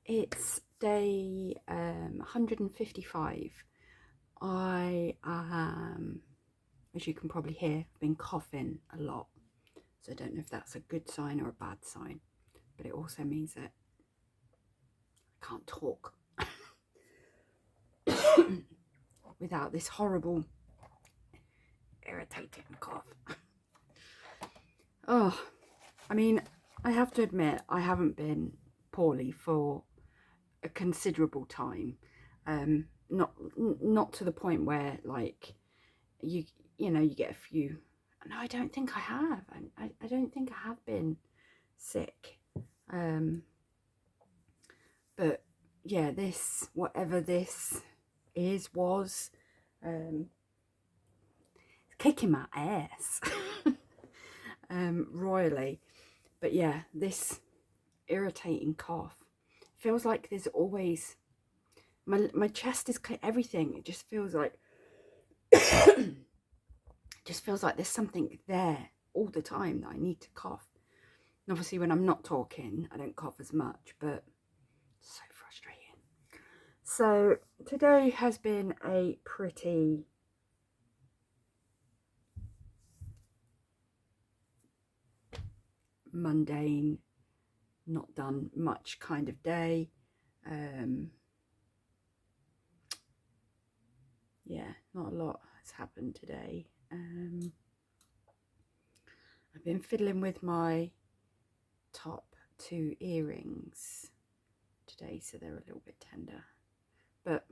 It's day 155. I am, as you can probably hear, been coughing a lot. So I don't know if that's a good sign or a bad sign, but it also means that I can't talk without this horrible, irritating cough. Oh, I mean, I have to admit, I haven't been poorly for a considerable time. Not to the point where like you know you get a few. No, I don't think I have. I don't think I have been sick. But yeah, this, whatever this was kicking my ass royally. But yeah, this irritating cough feels like there's always my chest is clear, everything. It just feels like just feels like there's something there all the time that I need to cough. And obviously when I'm not talking, I don't cough as much, but so frustrating. So today has been a pretty mundane, not done much kind of day. Yeah, not a lot has happened today. I've been fiddling with my top 2 earrings today, so they're a little bit tender. But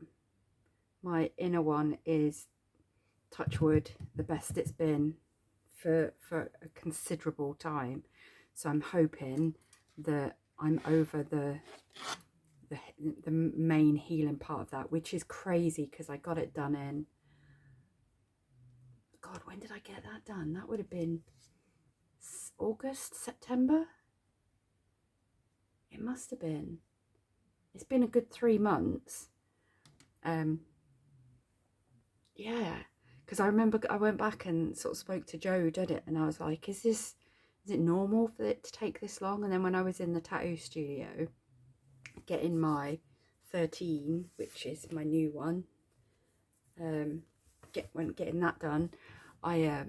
my inner one is, touch wood, the best it's been for a considerable time. So I'm hoping that I'm over the main healing part of that, which is crazy because I got it done in, God, when did I get that done? That would have been August, September. It must have been. It's been a good 3 months. Yeah, because I remember I went back and sort of spoke to Joe, did it, and I was like, is it normal for it to take this long? And then when I was in the tattoo studio getting my 13, which is my new one, getting that done, I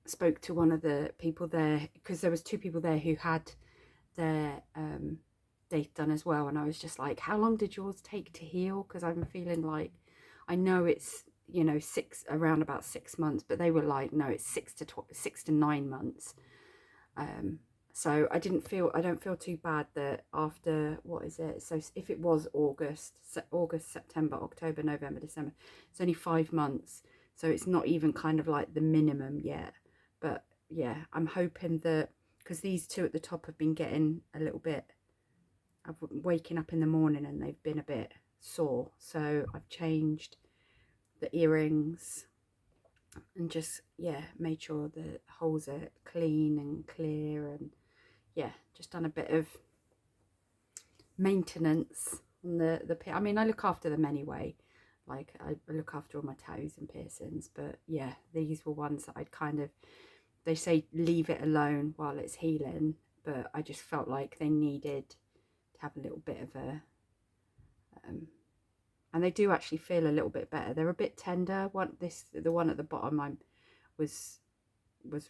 spoke to one of the people there, because there was 2 people there who had their date done as well, and I was just like, how long did yours take to heal? Because I'm feeling like, I know it's, you know, around about 6 months, but they were like, no, it's 6 to 9 months. So I don't feel too bad that after, what is it? So if it was August, September, October, November, December, it's only 5 months. So it's not even kind of like the minimum yet. But yeah, I'm hoping that, because these 2 at the top have been getting a little bit, I've waking up in the morning and they've been a bit sore. So I've changed the earrings and just, yeah, made sure the holes are clean and clear, and yeah, just done a bit of maintenance on the I mean, I look after them anyway, like I look after all my toes and piercings, but yeah, these were ones that I'd kind of, they say leave it alone while it's healing, but I just felt like they needed to have a little bit of a and they do actually feel a little bit better. They're a bit tender. The one at the bottom was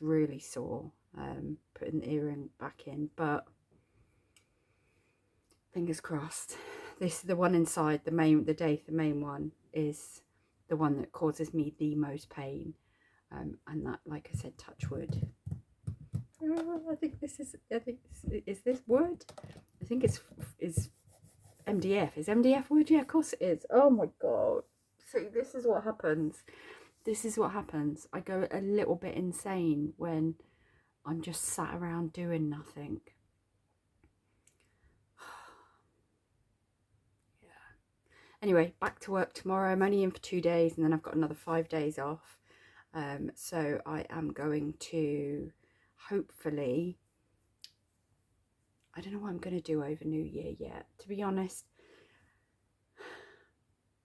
really sore, putting the earring back in, but fingers crossed. The one inside, the main one is the one that causes me the most pain, and that, like I said, touch wood. I think is this wood? I think it's MDF. Is MDF wood? Yeah, of course it is. Oh my god. See, this is what happens. This is what happens. I go a little bit insane when I'm just sat around doing nothing. Yeah. Anyway, back to work tomorrow. I'm only in for 2 days and then I've got another 5 days off. So I am going to, hopefully, I don't know what I'm going to do over New Year yet. To be honest,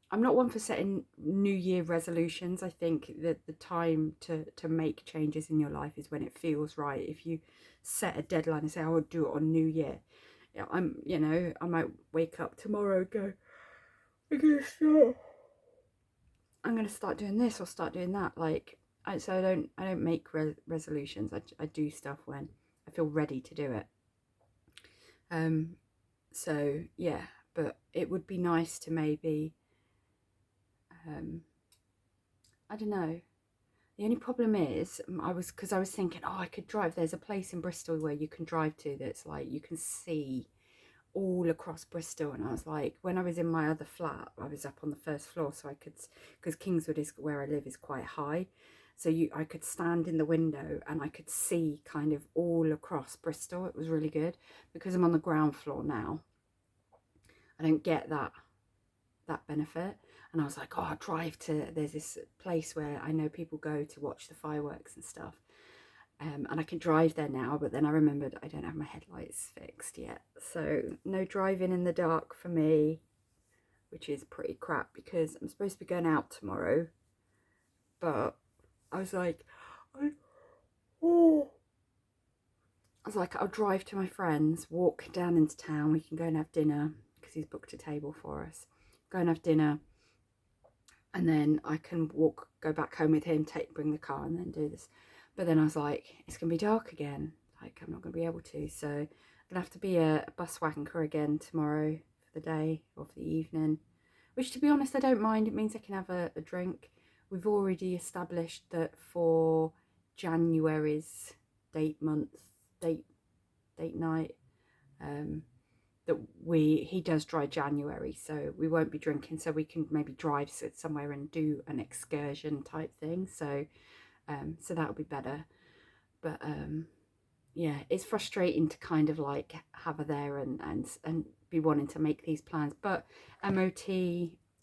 I'm not one for setting New Year resolutions. I think that the time to make changes in your life is when it feels right. If you set a deadline and say, I will do it on New Year, yeah, you know, I might wake up tomorrow and go, I'm gonna start doing this or start doing that. Like, so I don't make resolutions. I do stuff when I feel ready to do it. So yeah, but it would be nice to maybe, I don't know. The only problem is, because I was thinking, oh, I could drive. There's a place in Bristol where you can drive to that's like you can see all across Bristol, and I was like, when I was in my other flat, I was up on the first floor, so I could, because Kingswood is where I live, is quite high, so I could stand in the window and I could see kind of all across Bristol. It was really good. Because I'm on the ground floor now, I don't get that benefit. And I was like, oh, I'll drive to, there's this place where I know people go to watch the fireworks and stuff. And I can drive there now, but then I remembered I don't have my headlights fixed yet. So no driving in the dark for me, which is pretty crap because I'm supposed to be going out tomorrow. But I was like, I'll drive to my friend's, walk down into town. We can go and have dinner because he's booked a table for us. Go and have dinner. And then I can go back home with him, bring the car and then do this. But then I was like, it's going to be dark again. Like, I'm not going to be able to. So I'm going to have to be a bus wanker again tomorrow for the day or for the evening. Which, to be honest, I don't mind. It means I can have a drink. We've already established that for January's date night, that he does dry January, so we won't be drinking, so we can maybe drive somewhere and do an excursion type thing. So so that'll be better. But yeah, it's frustrating to kind of like have her there and be wanting to make these plans. But MOT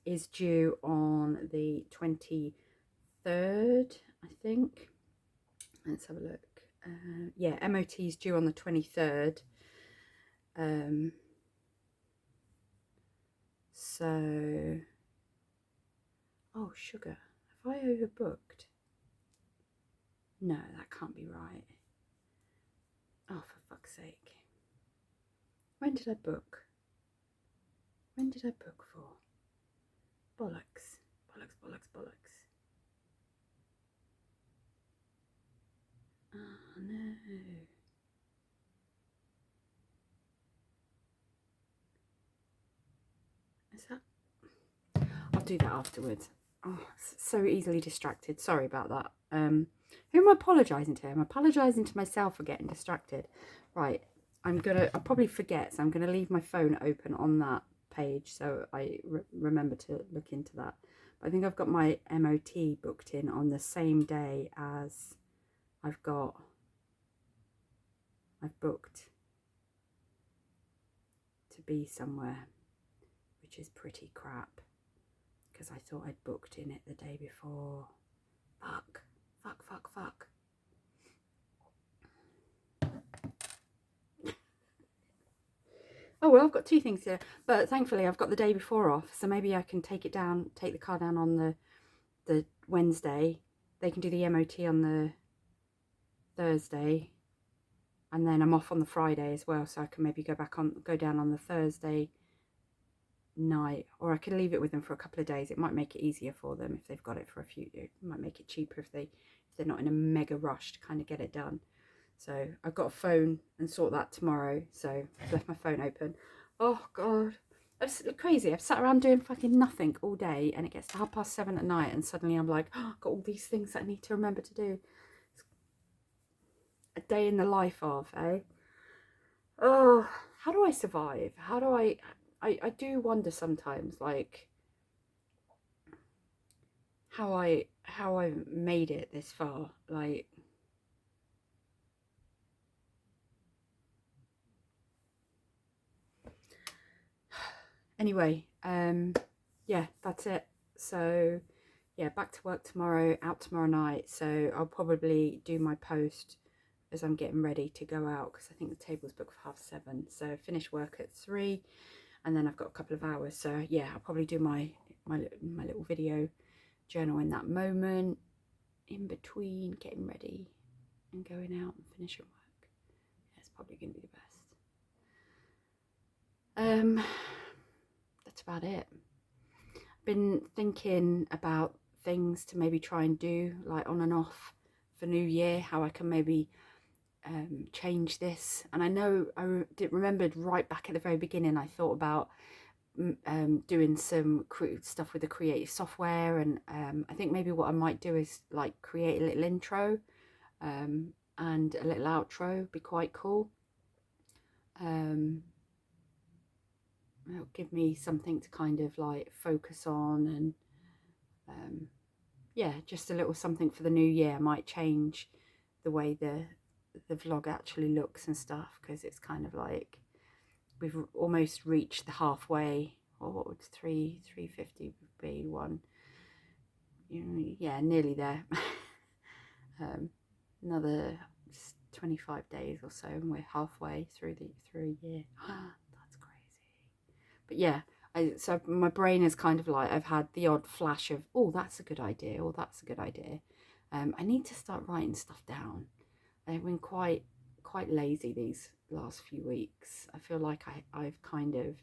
is due on the 23rd, I think. Let's have a look. Yeah, MOT is due on the 23rd. So, oh, sugar, have I overbooked? No, that can't be right. Oh, for fuck's sake. When did I book? When did I book for? Bollocks. Bollocks, bollocks, bollocks. Oh, no. Is that? I'll do that afterwards. Oh, so easily distracted. Sorry about that. Who am I apologising to? I'm apologising to myself for getting distracted. Right, I'll probably forget, so I'm gonna leave my phone open on that page so I remember to look into that. But I think I've got my MOT booked in on the same day as I've booked to be somewhere, which is pretty crap. Because I thought I'd booked in it the day before. Fuck. Oh well, I've got two things here, but thankfully I've got the day before off, so maybe I can take the car down on the Wednesday. They can do the MOT on the Thursday, and then I'm off on the Friday as well, so I can maybe go down on the Thursday night, or I could leave it with them for a couple of days. It might make it easier for them if they've got it for a few. It might make it cheaper if they're not in a mega rush to kind of get it done. So I've got a phone and sort that tomorrow. So I've left my phone open. Oh God, it's crazy. I've sat around doing fucking nothing all day, and it gets to 7:30 at night, and suddenly I'm like, oh, I've got all these things that I need to remember to do. It's a day in the life of, eh? Oh, how do I survive? How do I do wonder sometimes, like, how I made it this far. Like, anyway, yeah, that's it. So yeah, back to work tomorrow, out tomorrow night. So I'll probably do my post as I'm getting ready to go out, because I think the table's booked for 7:30. So finish work at 3, and then I've got a couple of hours. So yeah, I'll probably do my little video journal in that moment, in between getting ready and going out and finishing work. Yeah, it's probably going to be the best. that's about it. Been thinking about things to maybe try and do, like on and off for New Year, how I can maybe change this. And I know remembered right back at the very beginning, I thought about doing some stuff with the creative software, and I think maybe what I might do is like create a little intro and a little outro. Be quite cool. It'll give me something to kind of like focus on, and yeah, just a little something for the new year. I might change the way the vlog actually looks and stuff, because it's kind of like we've almost reached the halfway, or what would 350 be, one, yeah, nearly there. Another 25 days or so and we're halfway through a year. That's crazy. But yeah, so my brain is kind of like, I've had the odd flash of, oh, that's a good idea, or that's a good idea. I need to start writing stuff down. I've been quite lazy these last few weeks. I feel like I've kind of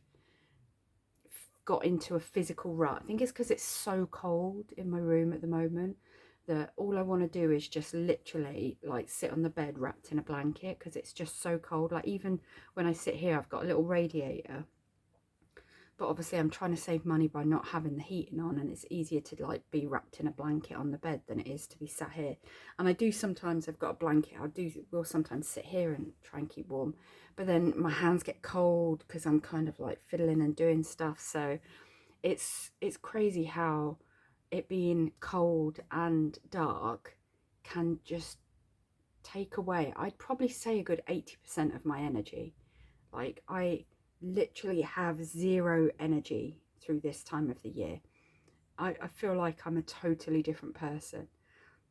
got into a physical rut. I think it's because it's so cold in my room at the moment that all I want to do is just literally like sit on the bed wrapped in a blanket, because it's just so cold. Like even when I sit here, I've got a little radiator, but obviously I'm trying to save money by not having the heating on, and it's easier to like be wrapped in a blanket on the bed than it is to be sat here. And I do sometimes, I've got a blanket, will sometimes sit here and try and keep warm, but then my hands get cold because I'm kind of like fiddling and doing stuff. So it's crazy how it being cold and dark can just take away, I'd probably say, a good 80% of my energy. Like I literally have zero energy through this time of the year. I feel like I'm a totally different person.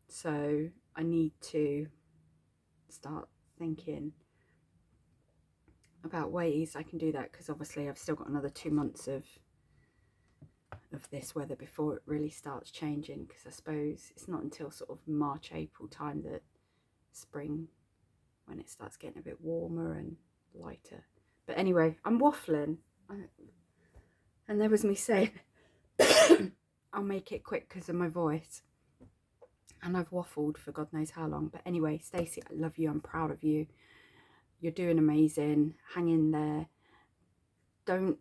So I need to start thinking about ways I can do that, because obviously I've still got another 2 months of this weather before it really starts changing, because I suppose it's not until sort of March, April time that spring, when it starts getting a bit warmer and lighter. But anyway, I'm waffling, and there was me saying I'll make it quick because of my voice, and I've waffled for God knows how long. But anyway, Stacey, I love you, I'm proud of you, you're doing amazing, hang in there, don't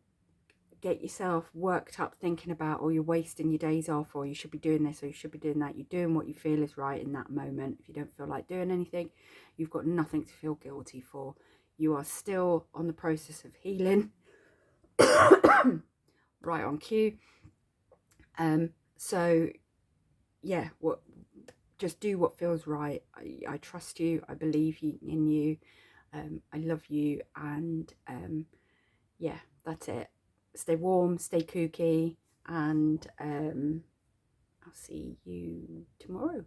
get yourself worked up thinking about, or you're wasting your days off, or you should be doing this or you should be doing that. You're doing what you feel is right in that moment. If you don't feel like doing anything, you've got nothing to feel guilty for. You are still on the process of healing. Right on cue. So yeah, just do what feels right. I trust you, I believe in you, I love you, and yeah, that's it. Stay warm, stay kooky, and I'll see you tomorrow.